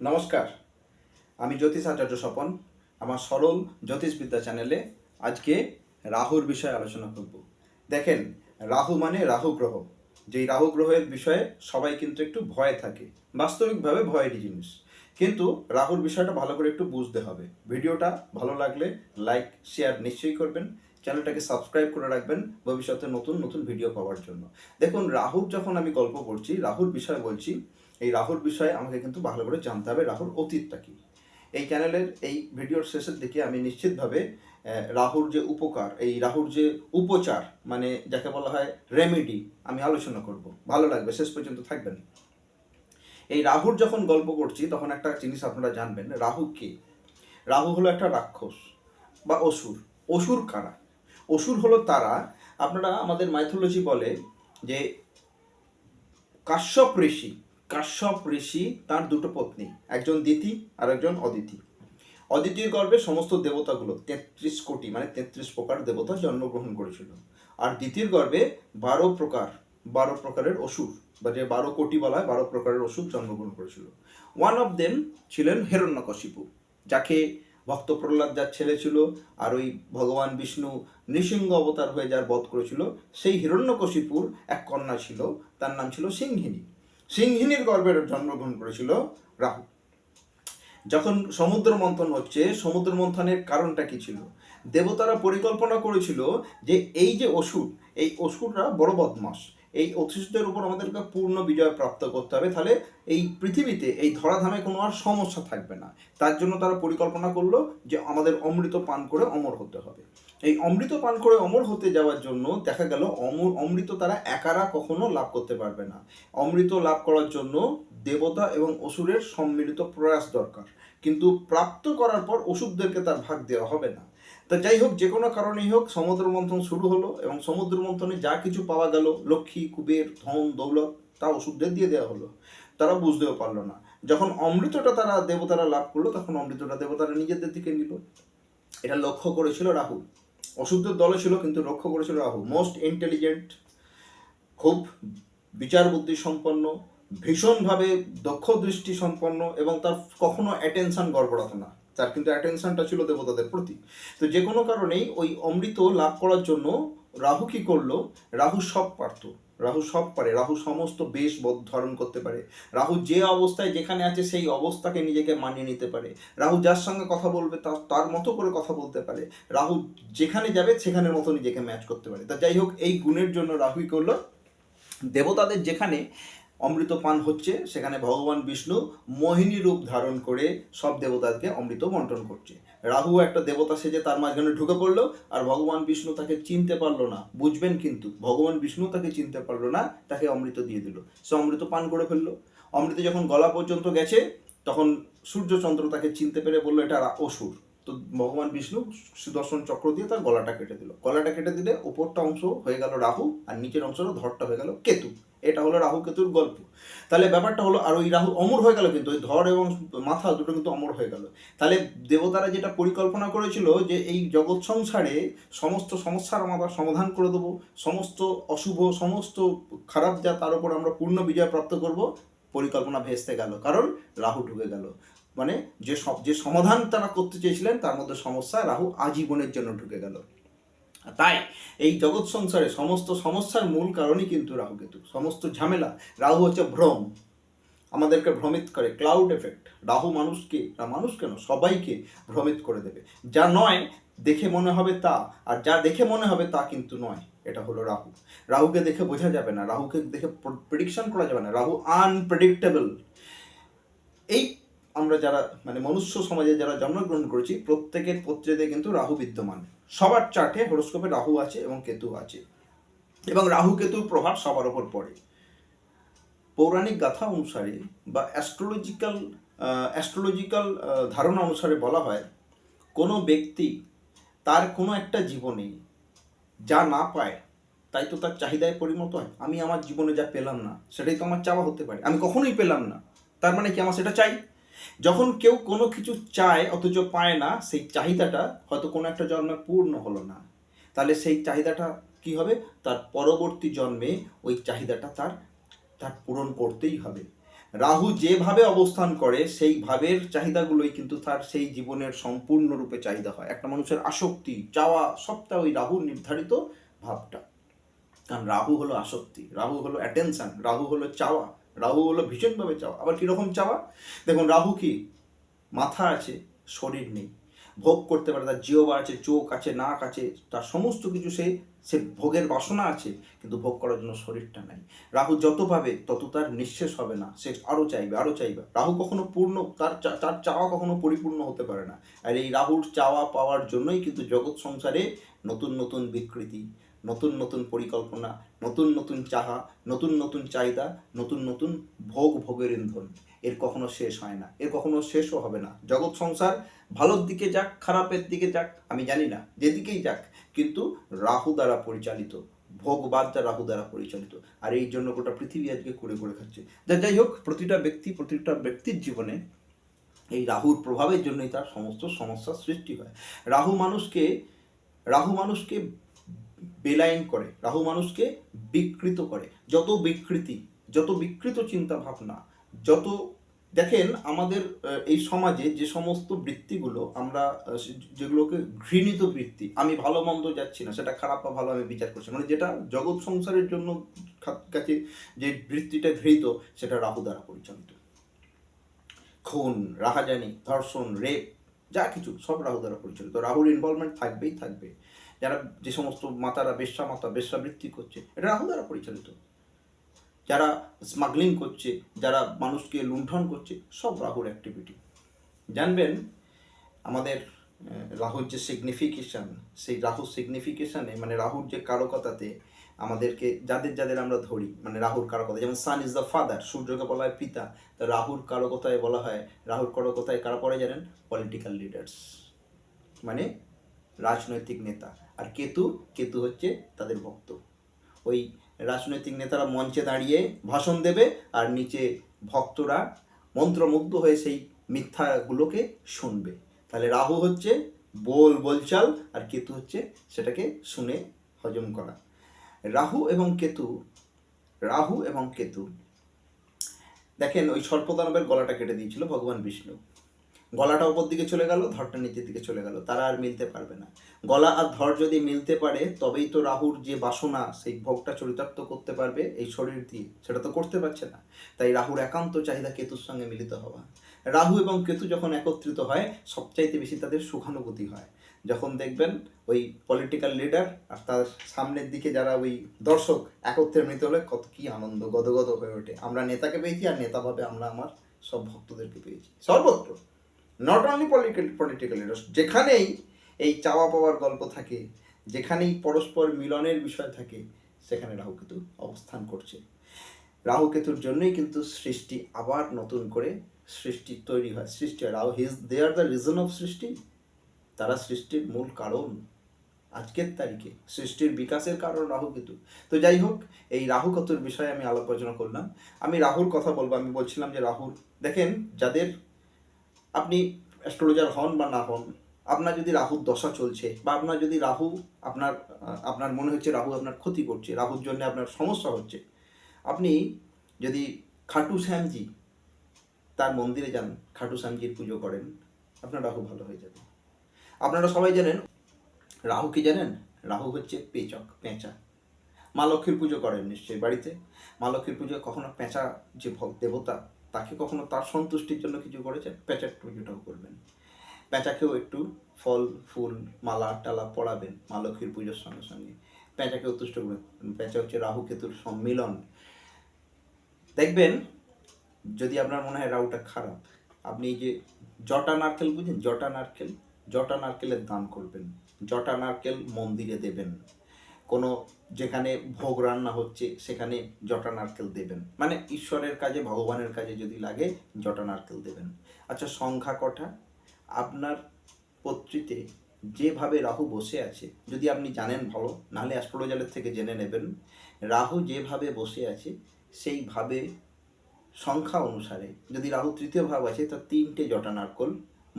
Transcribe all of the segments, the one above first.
নমস্কার, আমি জ্যোতিষ আচার্য স্বপন। আমার সরল জ্যোতিষবিদ্যা চ্যানেলে আজকে রাহুর বিষয়ে আলোচনা করব। দেখেন, রাহু মানে রাহু গ্রহ। যেই রাহু গ্রহের বিষয়ে সবাই কিন্তু একটু ভয়ে থাকে, বাস্তবিকভাবে ভয়েরই জিনিস। কিন্তু রাহুর বিষয়টা ভালো করে একটু বুঝতে হবে। ভিডিওটা ভালো লাগলে লাইক শেয়ার নিশ্চয়ই করবেন, চ্যানেলটাকে সাবস্ক্রাইব করে রাখবেন ভবিষ্যতে নতুন নতুন ভিডিও পাওয়ার জন্য। দেখুন, রাহুর যখন আমি গল্প করছি, রাহুর বিষয় বলছি, এই রাহুর বিষয়ে আমাকে কিন্তু ভালো করে জানতে হবে রাহুর অতীতটা কী। এই চ্যানেলের এই ভিডিওর শেষের দিকে আমি নিশ্চিতভাবে রাহুর যে উপকার, এই রাহুর যে উপচার, মানে যাকে বলা হয় রেমেডি, আমি আলোচনা করব। ভালো লাগবে, শেষ পর্যন্ত থাকবেন। এই রাহুর যখন গল্প করছি তখন একটা জিনিস আপনারা জানবেন, রাহু কে। রাহু হলো একটা রাক্ষস বা অসুর। অসুর কারা? অসুর হলো তারা, আপনারা আমাদের মাইথোলজি বলে যে কাশ্যপ ঋষি তার দুটো পত্নী, একজন দিতি আর একজন অদিতি। অদিতির গর্ভে সমস্ত দেবতাগুলো 33 কোটি, মানে 33 প্রকার দেবতা জন্মগ্রহণ করেছিল। আর দিতির গর্ভে 12 প্রকারের অসুর, বা যে 12 কোটি বলা হয়, 12 প্রকারের অসুর জন্মগ্রহণ করেছিল। ওয়ান অফ দেম ছিলেন হিরণ্যকশিপু, যাকে ভক্ত প্রহ্লাদ যার ছেলে ছিল, আর ওই ভগবান বিষ্ণু নৃসিংহ অবতার হয়ে যার বধ করেছিল, সেই হিরণ্যকশিপুর এক কন্যা ছিল, তার নাম ছিল সিংহিনী। সিংহিনীর গর্ভে জন্মগ্রহণ করেছিল রাহু। যখন সমুদ্র মন্থন হচ্ছে, সমুদ্র মন্থনের কারণটা কি ছিল? দেবতারা পরিকল্পনা করেছিল যে এই যে অসুর, এই অসুররা বড় বদমাস, এই অসুরদের উপর আমাদেরকে পূর্ণ বিজয় প্রাপ্ত করতে হবে, তাহলে এই পৃথিবীতে, এই ধরাধামে কোনো আর সমস্যা থাকবে না। তার জন্য তারা পরিকল্পনা করলো যে আমাদের অমৃত পান করে অমর হতে হবে। এই অমৃত পান করে অমর হতে যাওয়ার জন্য দেখা গেল অমৃত তারা একারা কখনো লাভ করতে পারবে না। অমৃত লাভ করার জন্য দেবতা এবং অসুরের সম্মিলিত প্রয়াস দরকার। কিন্তু প্রাপ্ত করার পর অসুরদেরকে তার ভাগ দেওয়া হবে না। তা যাই হোক, যে কোনো কারণেই হোক, সমুদ্র মন্থন শুরু হলো এবং সমুদ্র মন্থনে যা কিছু পাওয়া গেল, লক্ষ্মী কুবের ধন দৌলত, তা অসুরদের দিয়ে দেওয়া হলো। তারা বুঝতেও পারলো না। যখন অমৃতটা তারা দেবতারা লাভ করলো, তখন অমৃতটা দেবতারা নিজেদের দিকে নিল। এটা লক্ষ্য করেছিল রাহু। অসুরদের দলে ছিল, কিন্তু লক্ষ্য করেছিল রাহু। মোস্ট ইন্টেলিজেন্ট, খুব বিচার বুদ্ধি সম্পন্ন, ভীষণভাবে দক্ষ দৃষ্টি সম্পন্ন, এবং তার কখনো অ্যাটেনশন গড়বড়াতো না। তার কিন্তু অ্যাটেনশনটা ছিল দেবতাদের প্রতি। তো যে কোনো কারণেই ওই অমৃত লাভ করার জন্য রাহু কি করলো? রাহু সব পারত, রাহু সব পারে, রাহু সমস্ত বেশ ধারণ করতে পারে। রাহু যে অবস্থায় যেখানে আছে সেই অবস্থাকে নিজেকে মানিয়ে নিতে পারে। রাহু যার সঙ্গে কথা বলবে তার মতো করে কথা বলতে পারে। রাহু যেখানে যাবে সেখানের মতো নিজেকে ম্যাচ করতে পারে। তা যাই হোক, এই গুণের জন্য রাহুই করলো দেবতাদের যেখানে অমৃত পান হচ্ছে, সেখানে ভগবান বিষ্ণু মোহিনী রূপ ধারণ করে সব দেবতাদেরকে অমৃত বন্টন করছে। রাহু একটা দেবতা সেজে তার মাঝখানে ঢুকে পড়লো, আর ভগবান বিষ্ণু তাকে চিনতে পারলো না। বুঝবেন কিন্তু, ভগবান বিষ্ণু তাকে চিনতে পারলো না, তাকে অমৃত দিয়ে দিল। সে অমৃত পান করে ফেললো। অমৃত যখন গলা পর্যন্ত গেছে, তখন সূর্যচন্দ্র তাকে চিনতে পেরে বললো এটা অসুর। তো ভগবান বিষ্ণু সুদর্শন চক্র দিয়ে তার গলাটা কেটে দিল। গলাটা কেটে দিলে ওপরটা অংশ হয়ে গেল রাহু, আর নিচের অংশটা ধরটা হয়ে গেল কেতু। এটা হলো রাহু কেতুর গল্প। তাহলে ব্যাপারটা হলো, আর ওই রাহু অমর হয়ে গেল, কিন্তু ওই ধর এবং মাথা দুটো কিন্তু অমর হয়ে গেল। তাহলে দেবতারা যেটা পরিকল্পনা করেছিল যে এই জগৎ সংসারে সমস্ত সমস্যার আমরা সমাধান করে দেবো, সমস্ত অশুভ, সমস্ত খারাপ যা, তার উপর আমরা পূর্ণ বিজয় প্রাপ্ত করব, পরিকল্পনা ভেস্তে গেল, কারণ রাহু ঢুকে গেল। মানে যে সমাধান তারা করতে চেয়েছিলেন তার মধ্যে সমস্যা, রাহু আজীবনের জন্য ঢুকে গেল। তাই এই জগৎ সংসারে সমস্ত সমস্যার মূল কারণই কিন্তু রাহু কেতু, সমস্ত ঝামেলা। রাহু হচ্ছে ভ্রম, আমাদেরকে ভ্রমিত করে, ক্লাউড এফেক্ট। রাহু মানুষকে, মানুষ কেন, সবাইকে ভ্রমিত করে দেবে। যা নয় দেখে মনে হবে তা, আর যা দেখে মনে হবে তা কিন্তু নয়। এটা হলো রাহু। রাহুকে দেখে বোঝা যাবে না, রাহুকে দেখে প্রেডিকশন করা যাবে না। রাহু আনপ্রেডিক্টেবল। এই আমরা যারা মানে মনুষ্য সমাজে যারা জন্মগ্রহণ করেছি, প্রত্যেকের পত্রেতে কিন্তু রাহু বিদ্যমান। সবার চার্টে হরোস্কোপে রাহু আছে এবং কেতু আছে, এবং রাহু কেতুর প্রভাব সবার ওপর পড়ে। পৌরাণিক গাথা অনুসারে বা অ্যাস্ট্রোলজিক্যাল ধারণা অনুসারে বলা হয়, কোনো ব্যক্তি তার কোনো একটা জীবনে যা না পায়, তাই তো তার চাহিদায় পরিণত হয়। আমি আমার জীবনে যা পেলাম না, সেটাই তো আমার চাওয়া হতে পারে। আমি কখনোই পেলাম না, তার মানে কি আমার সেটা চাই? যখন কেউ কোনো কিছু চায় অথচ পায় না, সেই চাহিদাটা হয়তো কোনো একটা জন্মে পূর্ণ হলো না, তাহলে সেই চাহিদাটা কি হবে? তার পরবর্তী জন্মে ওই চাহিদাটা তার তার পূরণ করতেই হবে। রাহু যেভাবে অবস্থান করে সেই ভাবের চাহিদাগুলোই কিন্তু তার সেই জীবনের সম্পূর্ণরূপে চাহিদা হয়। একটা মানুষের আসক্তি, চাওয়া, সবটা ওই রাহুর নির্ধারিত ভাবটা। কারণ রাহু হলো আসক্তি, রাহু হলো অ্যাটেনশন, রাহু হলো চাওয়া, রাহু হলো ভীষণভাবে চাওয়া। আবার কীরকম চাওয়া? দেখুন, রাহু কি মাথা আছে, শরীর নেই। ভোগ করতে পারে, তার জিহ্বা আছে, চোখ আছে, নাক আছে, তার সমস্ত কিছু সে সে ভোগের বাসনা আছে, কিন্তু ভোগ করার জন্য শরীরটা নাই। রাহু যত পাবে তত তার নিঃশেষ হবে না, সে আরও চাইবে, আরও চাইবে। রাহু কখনো পূর্ণ, তার চাওয়া কখনো পরিপূর্ণ হতে পারে না। আর এই রাহুর চাওয়া পাওয়ার জন্যই কিন্তু জগৎ সংসারে নতুন নতুন বিকৃতি, নতুন নতুন পরিকল্পনা, নতুন নতুন চাহা, নতুন নতুন চাহিদা, নতুন নতুন ভোগের ইন্ধন। এর কখনো শেষ হয় না, এর কখনো শেষও হবে না। জগৎ সংসার ভালোর দিকে যাক, খারাপের দিকে যাক, আমি জানি না, যেদিকেই যাক, কিন্তু রাহু দ্বারা পরিচালিত, ভোগবাদটা রাহু দ্বারা পরিচালিত। আর এই জন্য গোটা পৃথিবী আজকে করে করে খাচ্ছে। যাই হোক, প্রতিটা ব্যক্তির জীবনে এই রাহুর প্রভাবের জন্যই তার সমস্ত সমস্যার সৃষ্টি হয়। রাহু মানুষকে বেলাইন করে, রাহু মানুষকে বিকৃত করে। যত বিকৃত চিন্তা ভাবনা, যত দেখেন আমাদের এই সমাজে যে সমস্ত বৃত্তিগুলো আমরা যেগুলোকে ঘৃণিত বৃত্তি, আমি ভালো মন্দ যাচ্ছি না, সেটা খারাপ বা ভালো আমি বিচার করছি, মানে যেটা জগৎ সংসারের জন্য কাছে যে বৃত্তিটা ঘৃণিত, সেটা রাহু দ্বারা পরিচালিত। খুন, রাহাজানি, ধর্ষণ, রেপ, যা কিছু সব রাহু দ্বারা পরিচালিত। রাহুর ইনভলভমেন্ট থাকবেই থাকবে। যারা যে সমস্ত মাতারা বেশ্যাবৃত্তি করছে, এটা রাহু দ্বারা পরিচালিত। যারা স্মাগলিং করছে, যারা মানুষকে লুণ্ঠন করছে, সব রাহুর অ্যাক্টিভিটি। জানবেন আমাদের রাহুর যে সিগনিফিকেশান, সেই রাহুর সিগনিফিকেশানে মানে রাহুর যে কারকতাতে আমাদেরকে যাদের আমরা ধরি, মানে রাহুর কারকতা, যেমন সান ইজ দ্য ফাদার, সূর্যকে বলা হয় পিতা, তো রাহুর কারকতায় বলা হয়, রাহুর কারকতায় কারা পড়ে জানেন? পলিটিক্যাল লিডার্স, মানে রাজনৈতিক নেতা। আর কেতু হচ্ছে তাদের ভক্ত। ওই রাজনৈতিক নেতারা মঞ্চে দাঁড়িয়ে ভাষণ দেবে, আর নিচে ভক্তরা মন্ত্রমুগ্ধ হয়ে সেই মিথ্যাগুলোকে শুনবে। তাহলে রাহু হচ্ছে বলচাল, আর কেতু হচ্ছে সেটাকে শুনে হজম করা। রাহু এবং কেতু দেখেন, ওই সর্পদানবের গলাটা কেটে দিয়েছিল ভগবান বিষ্ণু। গলাটা ওপর দিকে চলে গেল, ধরটা নিচের দিকে চলে গেল, তারা আর মিলতে পারবে না। গলা আর ধর যদি মিলতে পারে, তবেই তো রাহুর যে বাসনা, সেই ভোগটা চরিতার্থ করতে পারবে এই শরীর দিয়ে, সেটা তো করতে পারছে না। তাই রাহুর একান্ত চাহিদা কেতুর সঙ্গে মিলিত হওয়া। রাহু এবং কেতু যখন একত্রিত হয়, সবচাইতে বেশি তাদের সুখানুভূতি হয়। যখন দেখবেন ওই পলিটিক্যাল লিডার আর তার সামনের দিকে যারা ওই দর্শক একত্রে মিলিত হলে কত কি আনন্দ গদগদ হয়ে ওঠে। আমরা নেতাকে পেয়েছি, আর নেতা ভাবে আমরা আমার সব ভক্তদেরকে পেয়েছি। সর্বত্র, নট অনলি পলিটিক্যাল লিডার্স, যেখানেই এই চাওয়া পাওয়ার গল্প থাকে, যেখানেই পরস্পর মিলনের বিষয় থাকে, সেখানে রাহুকেতু অবস্থান করছে। রাহুকেতুর জন্যই কিন্তু সৃষ্টি আবার নতুন করে তৈরি হয়, সৃষ্টি হয়। দে আর দ্য রিজন অফ সৃষ্টি। তারা সৃষ্টির মূল কারণ। আজকের তারিখে সৃষ্টির বিকাশের কারণ রাহুকেতু। তো যাই হোক, এই রাহুকেতুর বিষয়ে আমি আলোচনা করলাম। আমি রাহুর কথা বলবো। আমি বলছিলাম যে রাহুর, দেখেন, যাদের আপনি অ্যাস্ট্রোলজার হন বা না হন, আপনার যদি রাহুর দশা চলছে, বা আপনার যদি রাহু আপনার মনে হচ্ছে রাহু আপনার ক্ষতি করছে, রাহুর জন্য আপনার সমস্যা হচ্ছে, আপনি যদি খাটু শ্যামজি তার মন্দিরে যান, খাটু শ্যামজির পুজো করেন, আপনার রাহু ভালো হয়ে যাবে। আপনারা সবাই জানেন রাহু কি জানেন? রাহু হচ্ছে পেঁচা। মা লক্ষ্মীর পুজো করেন নিশ্চয়ই বাড়িতে। মা লক্ষ্মীর পুজো কখনো পেঁচা যে দেবতা, তাকে কখনো তার সন্তুষ্টির জন্য কিছু করেছেন? পেঁচার পুজোটাও করবেন। পেঁচাকেও একটু ফল ফুল মালা টালা পড়াবেন মা লক্ষ্মীর পুজোর সঙ্গে সঙ্গে। পেঁচাকেও তুষ্ট করবেন। পেঁচা হচ্ছে রাহু কেতুর সম্মিলন। দেখবেন, যদি আপনার মনে হয় রাহুটা খারাপ, আপনি এই যে জটা নারকেল বুঝেন, জটা নারকেলের দান করবেন। জটা নারকেল মন্দিরে দেবেন। কোনো যেখানে ভোগ রান্না হচ্ছে সেখানে জটা নারকেল দেবেন, মানে ঈশ্বরের কাজে, ভগবানের কাজে যদি লাগে জটা নারকেল দেবেন। আচ্ছা, সংখ্যা কটা? আপনার পত্রিতে যেভাবে রাহু বসে আছে, যদি আপনি জানেন ভালো, নাহলে অ্যাস্ট্রোলজারের থেকে জেনে নেবেন। রাহু যেভাবে বসে আছে সেইভাবে সংখ্যা অনুসারে, যদি রাহু তৃতীয় ভাব আছে, তো 3টে জটা নারকেল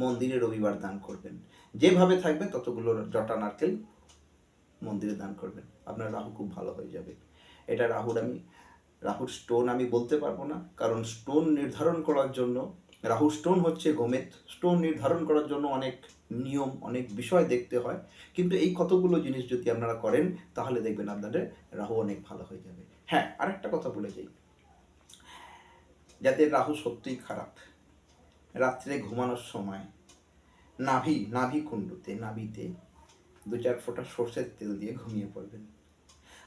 মন্দিরে রবিবার দান করবেন। যেভাবে থাকবে ততগুলো জটা নারকেল মন্দিরে দান করবেন, আপনার রাহু খুব ভালো হয়ে যাবে। এটা রাহুর আমি রাহুর স্টোন আমি বলতে পারবো না, কারণ স্টোন নির্ধারণ করার জন্য, রাহুর স্টোন হচ্ছে গোমেদ, স্টোন নির্ধারণ করার জন্য অনেক নিয়ম, অনেক বিষয় দেখতে হয়। কিন্তু এই কতগুলো জিনিস যদি আপনারা করেন তাহলে দেখবেন আপনাদের রাহু অনেক ভালো হয়ে যাবে। হ্যাঁ, আরেকটা কথা বলে যাই, যাদের রাহু সত্যিই খারাপ, রাত্রে ঘুমানোর সময় নাভি কুণ্ডুতে, নাভিতে 2-4 ফোঁটা সর্ষের তেল দিয়ে ঘুমিয়ে পড়বেন।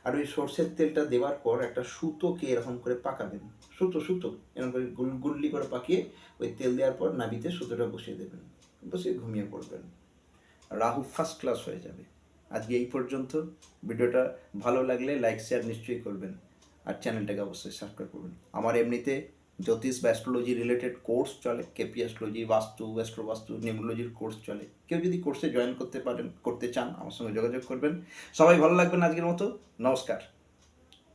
আর ওই সর্ষের তেলটা দেওয়ার পর একটা সুতোকে এরকম করে পাকাবেন, সুতো এরকম করে গুল্লি করে পাকিয়ে ওই তেল দেওয়ার পর নাভিতে সুতোটা বসিয়ে দেবেন, বসিয়ে ঘুমিয়ে পড়বেন, রাহু ফার্স্ট ক্লাস হয়ে যাবে। আজকে এই পর্যন্ত। ভিডিওটা ভালো লাগলে লাইক শেয়ার নিশ্চয়ই করবেন, আর চ্যানেলটাকে অবশ্যই সাবস্ক্রাইব করবেন। আমার এমনিতে জ্যোতিষ বা অ্যাস্ট্রোলজি রিলেটেড কোর্স চলে, কেপি অ্যাস্ট্রোলজি, বাস্তু, অ্যাস্ট্রোবাস্তু, নিউমোলজির কোর্স চলে। কেউ যদি কোর্সে জয়েন করতে চান আমার সঙ্গে যোগাযোগ করবেন। সবাই ভালো লাগবেন। আজকের মতো নমস্কার।